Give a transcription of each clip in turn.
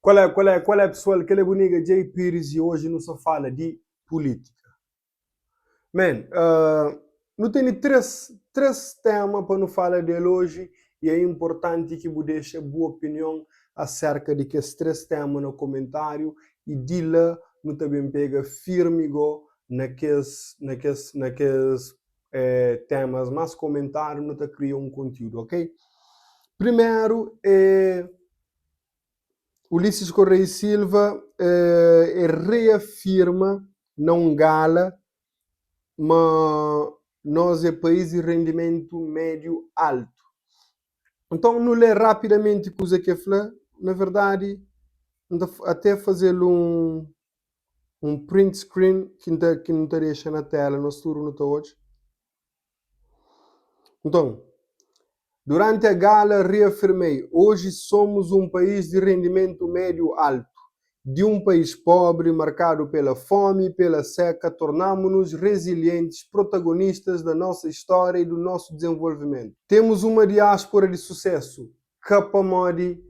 Qual é, pessoal? Que é bonita, Jay Pires, e hoje não se fala de política. Man, não tenho três temas para não falar dele hoje, e é importante que você deixe boa opinião acerca de que esses três temas no comentário, e de lá não também pega firme naqueles temas, mas comentário não te cria um conteúdo, ok? Primeiro é Ulisses Correia Silva reafirma, não gala, mas nós é país de rendimento médio alto. Então, não lê rapidamente coisa que fala, na verdade, até fazer um print screen que não te deixa na tela, no turno de hoje. Então, durante a gala reafirmei, hoje somos um país de rendimento médio alto. De um país pobre, marcado pela fome e pela seca, tornamo-nos resilientes, protagonistas da nossa história e do nosso desenvolvimento. Temos uma diáspora de sucesso, capamodi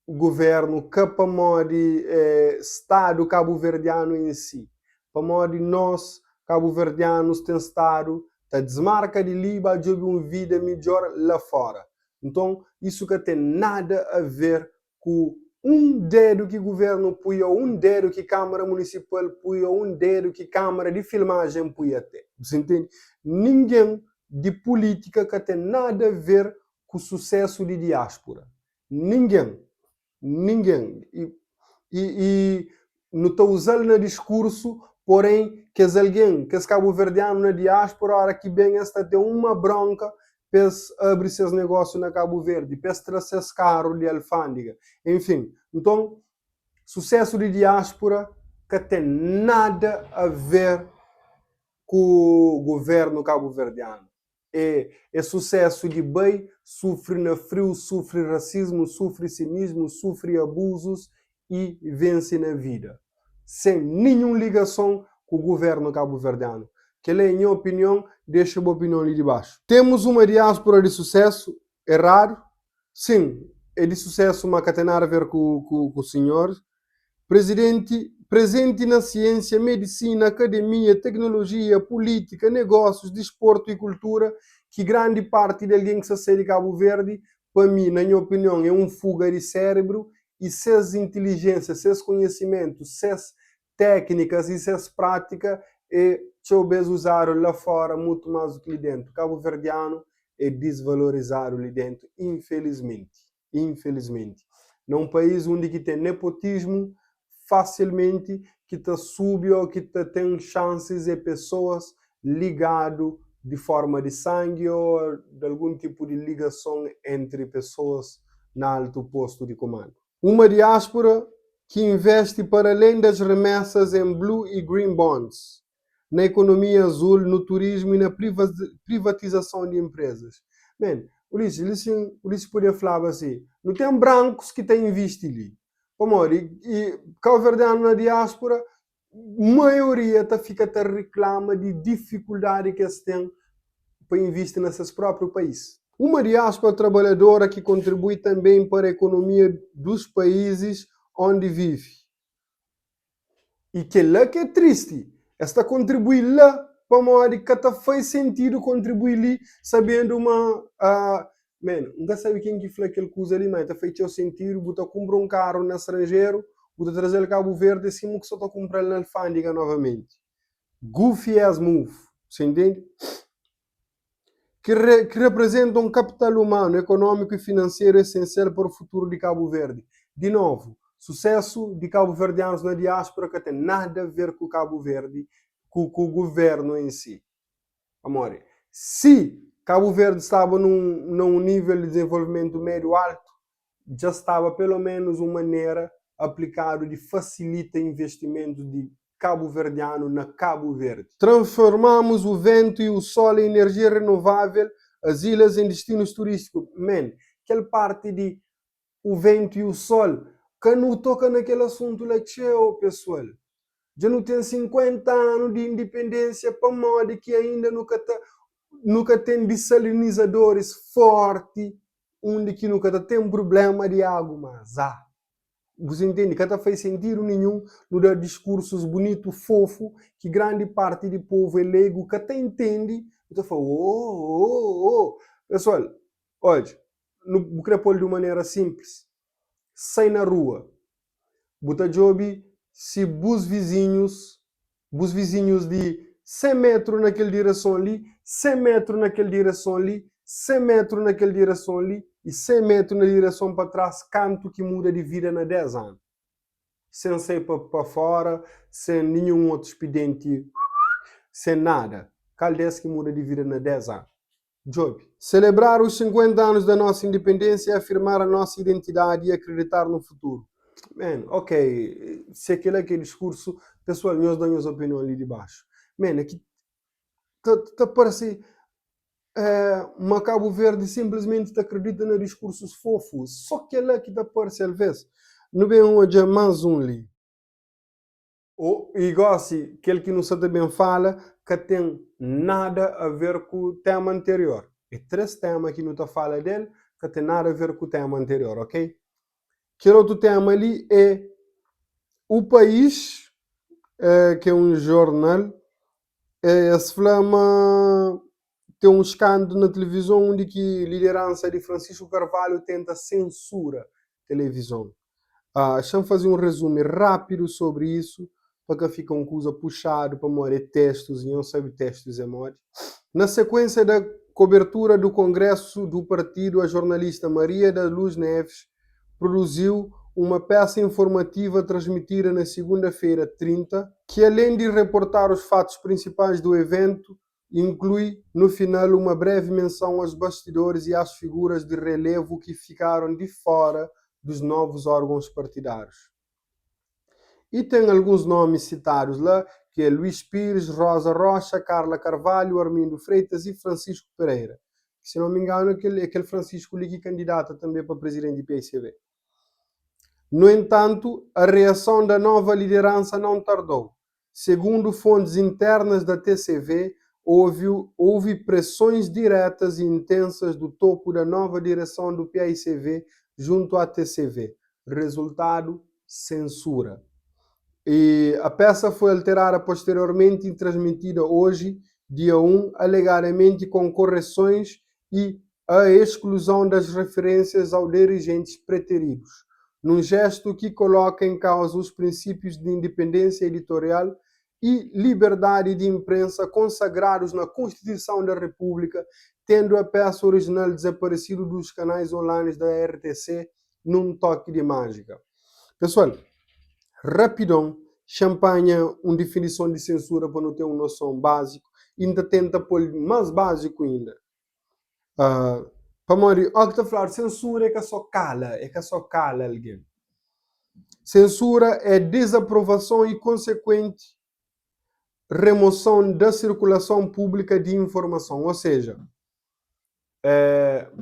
governo, capamodi Estado cabo-verdiano em si. Pamodi nós, cabo-verdianos, tem Estado, a desmarca de Liba, de uma vida melhor lá fora. Então, isso que tem nada a ver com um dedo que o governo põe, ou um dedo que a Câmara Municipal põe, ou um dedo que a Câmara de Filmagem põe até. Você entende? Ninguém de política que tem nada a ver com o sucesso de diáspora. Ninguém. E não estou usando no discurso, porém, que é alguém, que é cabo-verdiano na diáspora, a hora que bem esta tem uma bronca, para abrir seus negócios na Cabo Verde, para trazer esse carro de alfândega. Enfim, então, sucesso de diáspora que tem nada a ver com o governo cabo-verdiano. É sucesso de bem, sofre na frio, sofre racismo, sofre cinismo, sofre abusos e vence na vida. Sem nenhuma ligação com o governo cabo-verdiano. Que é, em minha opinião, deixa a opinião ali de baixo. Temos uma diáspora de sucesso? É raro? Sim, é de sucesso, mas que tem nada a ver com o senhor. Presente na ciência, medicina, academia, tecnologia, política, negócios, desporto e cultura, que grande parte de alguém que se sai de Cabo Verde, para mim, na minha opinião, é um fuga de cérebro, e seus inteligências, seus conhecimentos, seus técnicas e seus práticas, talvez usaram lá fora muito mais do que ali dentro. Cabo Verdeano é desvalorizado ali dentro, infelizmente. Infelizmente. Num país onde que tem nepotismo, facilmente que te sube ou que te tem chances de pessoas ligado de forma de sangue ou de algum tipo de ligação entre pessoas na alto posto de comando. Uma diáspora que investe para além das remessas em blue e green bonds, na economia azul, no turismo e na privatização de empresas. Bem, Ulisses podia falar assim, não tem brancos que têm investido ali. E cabo-verdiano na diáspora, maioria fica reclama de dificuldade que eles têm para investir nesses próprios países. Uma diáspora trabalhadora que contribui também para a economia dos países onde vive. E que lá que é triste, esta contribui lá para modo que até faz sentido contribuir ali, sabendo nunca sabe quem que fala aquele coisa ali, mas está feito sentido, você compra um carro no estrangeiro, você trazer ele Cabo Verde, assim que só está comprando na alfândega novamente. Goofy as move, você entende? Que representa um capital humano, econômico e financeiro essencial para o futuro de Cabo Verde. De novo, sucesso de cabo-verdianos na diáspora que tem nada a ver com Cabo Verde, com o governo em si. Amore, se Cabo Verde estava num nível de desenvolvimento médio alto, já estava pelo menos uma maneira aplicada de facilitar investimento de cabo-verdiano na Cabo Verde. Transformamos o vento e o sol em energia renovável, as ilhas em destinos turísticos. Aquela parte de o vento e o sol, que não toca naquele assunto lá, pessoal. Já não tem 50 anos de independência para modo que ainda nunca tem desalinizadores fortes, onde que nunca tem um problema de água, mas você entende? Que não faz sentido nenhum no dar discursos bonito, fofo, que grande parte do povo é leigo, que até entende. Então fala, Pessoal, olha, no crepolho de maneira simples, sai na rua, bota job, se bus vizinhos de 100 metros naquela direção ali, 100 metros naquela direção ali, 100 metros naquela direção ali, e 100 metros na direção para trás, canto que muda de vida na 10 anos. Sem sair para fora, sem nenhum outro expediente, sem nada. Caldes que muda de vida na 10 anos. Job. Celebrar os 50 anos da nossa independência é afirmar a nossa identidade e acreditar no futuro. Man, ok, se aquele é aquele discurso, pessoal, nós damos opinião ali de baixo. Man, aqui tá parece uma Cabo Verde simplesmente acredita nos discursos fofos. Só que ele aqui tá parece às vezes. Não vem hoje mais um ali. Ou igual assim, aquele que não sabe bem fala, que tem nada a ver com o tema anterior. E 3 temas que não está fala dele, que tem nada a ver com o tema anterior, ok? Que outro tema ali é o país, que é um jornal, se flama, tem um escândalo na televisão onde que a liderança de Francisco Carvalho tenta censura a televisão. Deixa eu fazer um resumo rápido sobre isso, para que fique uma coisa puxada para morrer textos, e não sabe textos é morrer. Na sequência da cobertura do congresso do partido, a jornalista Maria da Luz Neves produziu uma peça informativa transmitida na segunda-feira 30, que além de reportar os fatos principais do evento, inclui no final uma breve menção aos bastidores e às figuras de relevo que ficaram de fora dos novos órgãos partidários. E tem alguns nomes citados lá, que é Luís Pires, Rosa Rocha, Carla Carvalho, Armindo Freitas e Francisco Pereira. Se não me engano, aquele Francisco ali que candidata também para presidente do PSV. No entanto, a reação da nova liderança não tardou. Segundo fontes internas da TCV, houve pressões diretas e intensas do topo da nova direção do PICV junto à TCV. Resultado, censura. E a peça foi alterada posteriormente e transmitida hoje, dia 1, alegadamente com correções e a exclusão das referências aos dirigentes preteridos, num gesto que coloca em causa os princípios de independência editorial e liberdade de imprensa consagrados na Constituição da República, tendo a peça original desaparecido dos canais online da RTC num toque de mágica. Pessoal, rapidão, champanha, uma definição de censura para não ter uma noção básica, ainda tenta pôr mais básico ainda. Para morrer, o que está a falar, censura é que só cala alguém. Censura é desaprovação e consequente remoção da circulação pública de informação, ou seja,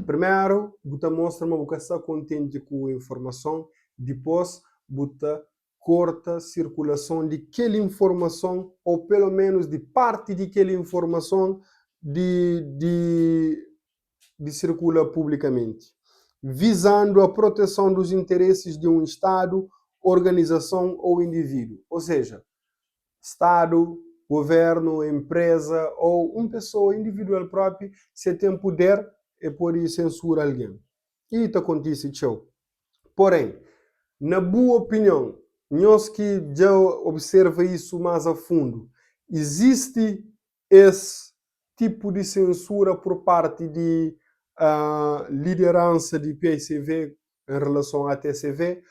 primeiro, você mostra uma você está contente com a informação, depois, você corta a circulação de aquela informação, ou pelo menos de parte de aquela informação de circula publicamente, visando a proteção dos interesses de um Estado, organização ou indivíduo. Ou seja, Estado, governo, empresa ou uma pessoa individual própria, se tem poder, pode censurar alguém. E isso acontece, tchau. Porém, na boa opinião, nós que já observa isso mais a fundo, existe esse tipo de censura por parte de liderança de PSV em relação à TCV?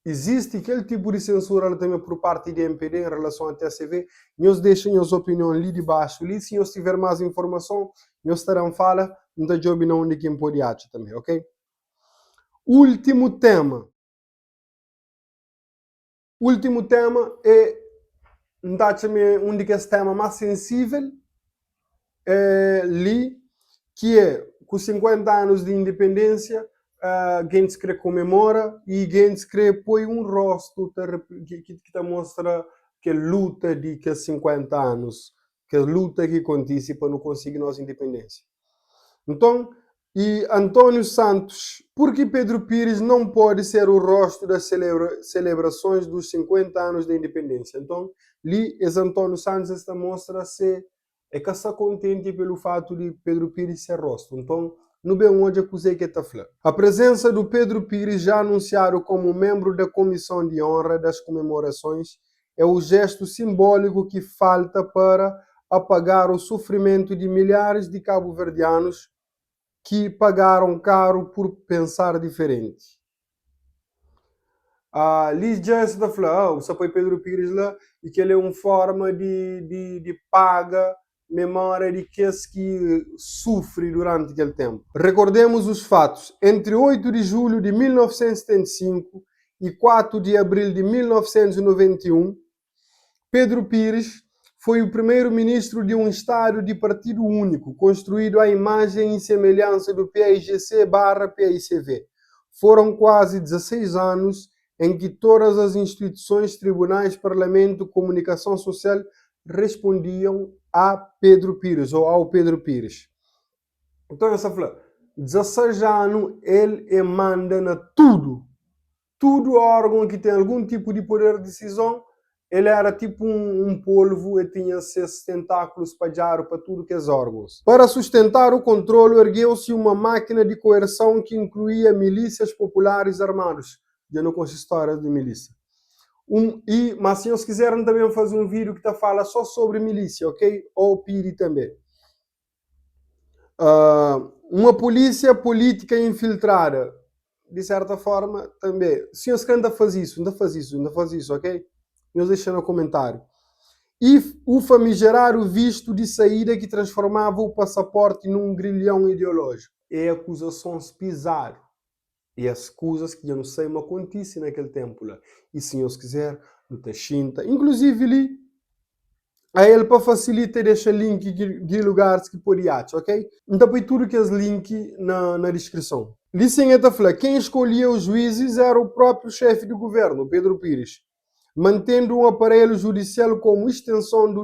Existe aquele tipo de censura também por parte de MPD em relação à TCV? Nós deixem as opiniões ali de baixo. Ali, se nós tiver mais informação, nós estaremos fala, não está de opinião de quem pode achar também, ok? Último tema é um dos temas mais sensíveis ali, que é com 50 anos de independência, gente que comemora e gente que põe um rosto que mostra que luta de 50 anos, que luta que acontece para não conseguir nossa independência. Então, E António Santos, por que Pedro Pires não pode ser o rosto das celebrações dos 50 anos da independência? Então, ali, esse António Santos esta mostra-se é que está contente pelo fato de Pedro Pires ser rosto. Então, não bem onde acusei que está falando. A presença do Pedro Pires, já anunciado como membro da Comissão de Honra das comemorações, é o gesto simbólico que falta para apagar o sofrimento de milhares de cabo-verdianos que pagaram caro por pensar diferente. Ali já está falando, você põe Pedro Pires lá e que ele é uma forma de paga memória de que sofre durante aquele tempo. Recordemos os fatos. Entre 8 de julho de 1975 e 4 de abril de 1991, Pedro Pires foi o primeiro-ministro de um Estado de partido único, construído à imagem e semelhança do PAIGC/PAICV. Foram quase 16 anos em que todas as instituições, tribunais, parlamento, comunicação social respondiam a Pedro Pires, ou ao Pedro Pires. Então, essa fala, 16 anos, ele manda na tudo. Todo órgão que tem algum tipo de poder de decisão, ele era tipo um polvo e tinha seus tentáculos espalhados para tudo que é órgãos. Para sustentar o controle, ergueu-se uma máquina de coerção que incluía milícias populares armados. Já não conheço histórias de milícia. Mas se eles quiserem também fazer um vídeo que fala só sobre milícia, ok? Ou PIRI também. Uma polícia política infiltrada. De certa forma, também. Se eles querem ainda faz isso, ok? Eles deixam no comentário. E o famigerado visto de saída que transformava o passaporte num grilhão ideológico. É acusações pisaram. E as coisas que eu não sei, mas acontecem naquele tempo lá. E se Deus quiser, no Tachinta. Inclusive ali, a ele para facilitar deixa link de lugares que pode achar, ok? Então põe tudo que é link na descrição. Licença fala, quem escolhia os juízes era o próprio chefe do governo, Pedro Pires, mantendo um aparelho judicial como extensão do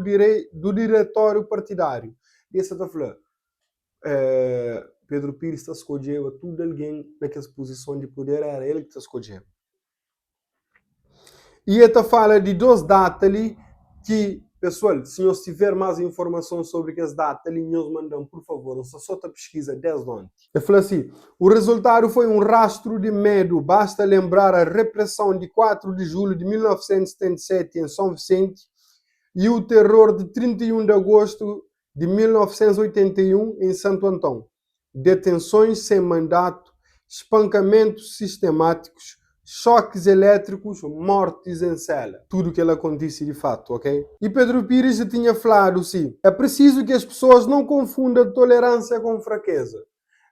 diretório partidário. E essa está falando, Pedro Pires está escolhendo tudo alguém naquela posição de poder, era ele que está escolhendo. E esta fala de 2 datas ali que, pessoal, se nós tiver mais informação sobre as datas ali, nós mandam, por favor, só a pesquisa desde ontem. Eu falei assim, o resultado foi um rastro de medo, basta lembrar a repressão de 4 de julho de 1977 em São Vicente e o terror de 31 de agosto de 1981 em Santo Antão. Detenções sem mandato, espancamentos sistemáticos, choques elétricos, mortes em cela. Tudo que ela acontece de fato, ok? E Pedro Pires já tinha falado, sim, é preciso que as pessoas não confundam tolerância com fraqueza.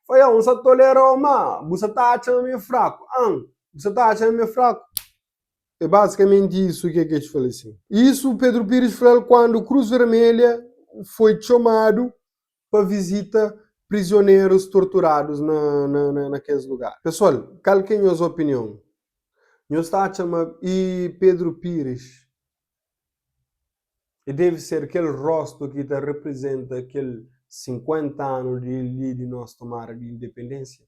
Foi, você tolerou, mas você está achando meio fraco. Você está achando meio fraco. É basicamente isso que eu falei assim. Isso o Pedro Pires falou quando Cruz Vermelha foi chamado para visita prisioneiros torturados naqueles lugares. Pessoal, calquem a sua opinião. Eu está a chamar e Pedro Pires e deve ser aquele rosto que representa aquele 50 anos de nós tomar de independência.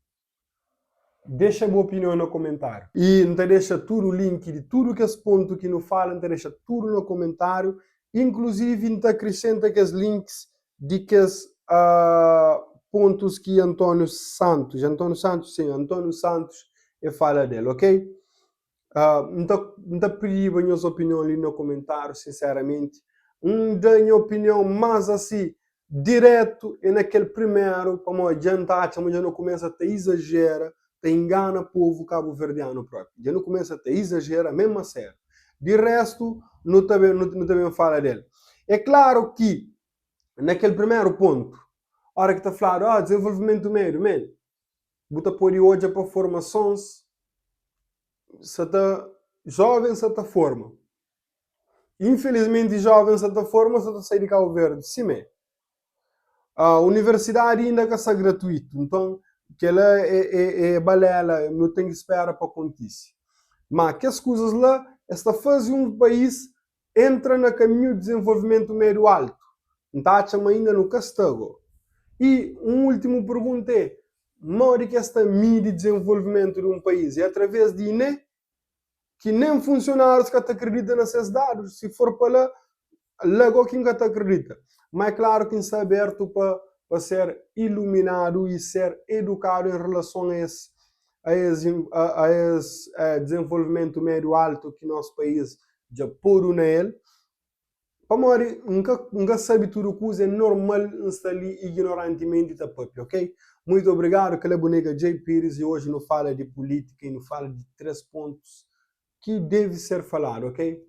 Deixa a boa opinião no comentário. E não deixa tudo o link de tudo que esse ponto que não fala, não deixa tudo no comentário. Inclusive, não acrescenta aqueles links de que pontos que António Santos fala dele, ok? Não pedi a minha opinião ali no comentário, sinceramente. Da minha opinião mais assim, direto, e naquele primeiro, para não adiantar, já não começa a exagerar, te engana o povo cabo-verdiano próprio. Já não começa a exagerar, mesmo a sério. De resto, não também fala dele. É claro que, naquele primeiro ponto, a hora que está falando, desenvolvimento do meio, bota por hoje para formações, jovem certa forma. Infelizmente, jovem certa forma, você está saindo de Cabo Verde. Sim, a universidade ainda que é gratuita. Então, que ela é balela, não tem que esperar para acontecer. Mas que as coisas lá, esta fase um país entra no caminho de desenvolvimento médio alto. Não está ainda no castigo. E um último pergunta é, maior que esta mídia de desenvolvimento de um país é através de INE, que nem funcionários que acreditam nesses dados. Se for para lá, quem que acredita. Mas é claro que está aberto para ser iluminado e ser educado em relação a esse desenvolvimento médio alto que nosso país já pôr nele. Para morrer, nunca sabe tudo coisa, é normal estar ali ignorantemente da própria, ok? Muito obrigado, aquela boneca Jay Pires, e hoje não fala de política e não fala de 3 pontos que deve ser falado, ok?